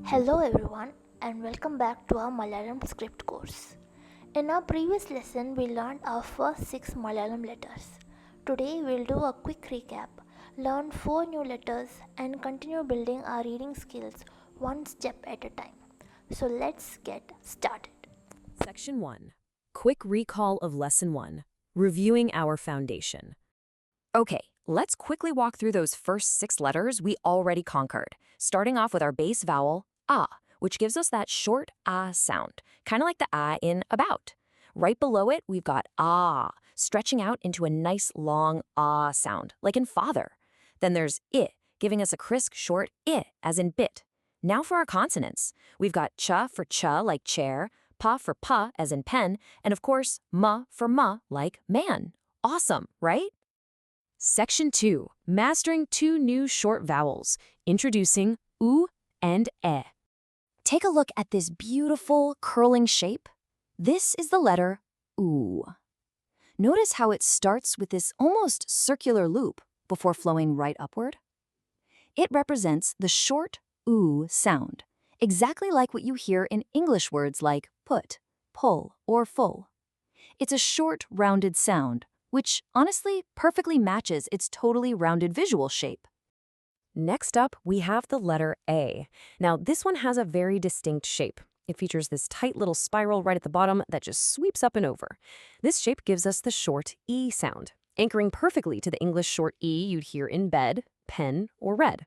Hello everyone and welcome back to our Malayalam script course. In our previous lesson we learned our first 6 Malayalam letters. Today we'll do a quick recap, learn 4 new letters and continue building our reading skills one step at a time. So let's get started. Section 1. Quick recall of Lesson 1. Reviewing our foundation. Okay, let's quickly walk through those first 6 letters we already conquered, starting off with our base vowel, ah, which gives us that short ah sound, kind of like the ah in about. Right below it, we've got ah, stretching out into a nice long ah sound, like in father. Then there's I, giving us a crisp short I, as in bit. Now for our consonants. We've got cha for cha, like chair, pa for pa, as in pen, and of course, ma for ma, like man. Awesome, right? Section 2. Mastering 2 new short vowels, introducing oo and e. Take a look at this beautiful curling shape. This is the letter oo. Notice how it starts with this almost circular loop before flowing right upward. It represents the short oo sound, exactly like what you hear in English words like put, pull, or full. It's a short, rounded sound, which honestly perfectly matches its totally rounded visual shape. Next up, we have the letter A. Now, this one has a very distinct shape. It features this tight little spiral right at the bottom that just sweeps up and over. This shape gives us the short E sound, anchoring perfectly to the English short E you'd hear in bed, pen, or read.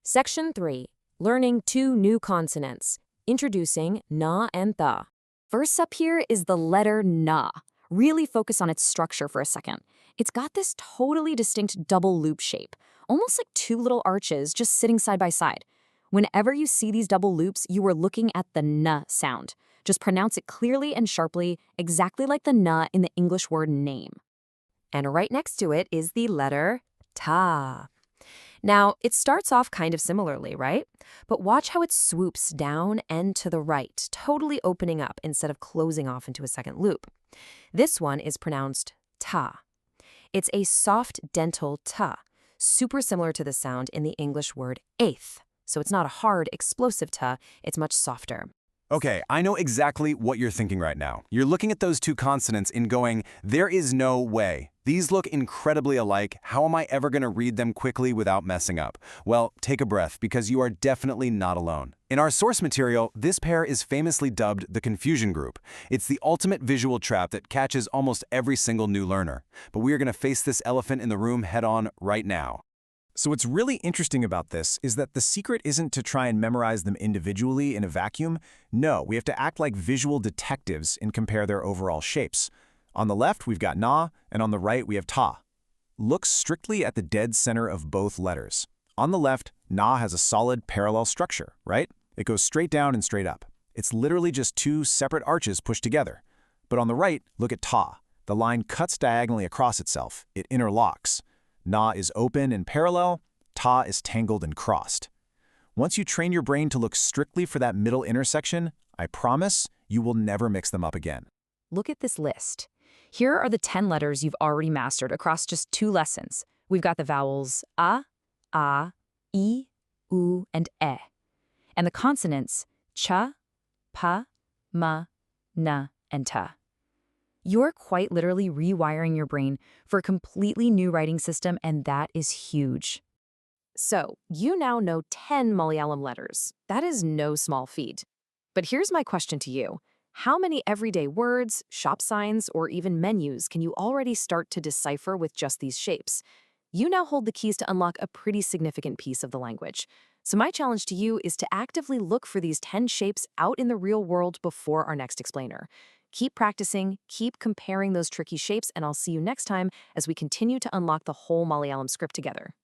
Section 3. Learning 2 new consonants, introducing na and tha. First up here is the letter na. Really focus on its structure for a second. It's got this totally distinct double loop shape, almost like 2 little arches just sitting side by side. Whenever you see these double loops, you are looking at the n sound. Just pronounce it clearly and sharply, exactly like the n in the English word name. And right next to it is the letter ta. Now, it starts off kind of similarly, right? But watch how it swoops down and to the right, totally opening up instead of closing off into a second loop. This one is pronounced ta. It's a soft dental ta, super similar to the sound in the English word eighth. So it's not a hard, explosive ta, it's much softer. Okay, I know exactly what you're thinking right now. You're looking at those 2 consonants and going, there is no way. These look incredibly alike. How am I ever going to read them quickly without messing up? Well, take a breath, because you are definitely not alone. In our source material, this pair is famously dubbed the confusion group. It's the ultimate visual trap that catches almost every single new learner. But we are going to face this elephant in the room head-on right now. So what's really interesting about this is that the secret isn't to try and memorize them individually in a vacuum. No, we have to act like visual detectives and compare their overall shapes. On the left, we've got na, and on the right, we have ta. Look strictly at the dead center of both letters. On the left, na has a solid parallel structure, right? It goes straight down and straight up. It's literally just 2 separate arches pushed together. But on the right, look at ta. The line cuts diagonally across itself. It interlocks. Na is open and parallel, ta is tangled and crossed. Once you train your brain to look strictly for that middle intersection, I promise you will never mix them up again. Look at this list. Here are the 10 letters you've already mastered across just 2 lessons. We've got the vowels a, I, u, and e. And the consonants cha, pa, ma, na, and ta. You're quite literally rewiring your brain for a completely new writing system, and that is huge. So, you now know 10 Malayalam letters. That is no small feat. But here's my question to you. How many everyday words, shop signs, or even menus can you already start to decipher with just these shapes? You now hold the keys to unlock a pretty significant piece of the language. So my challenge to you is to actively look for these 10 shapes out in the real world before our next explainer. Keep practicing, keep comparing those tricky shapes, and I'll see you next time as we continue to unlock the whole Malayalam script together.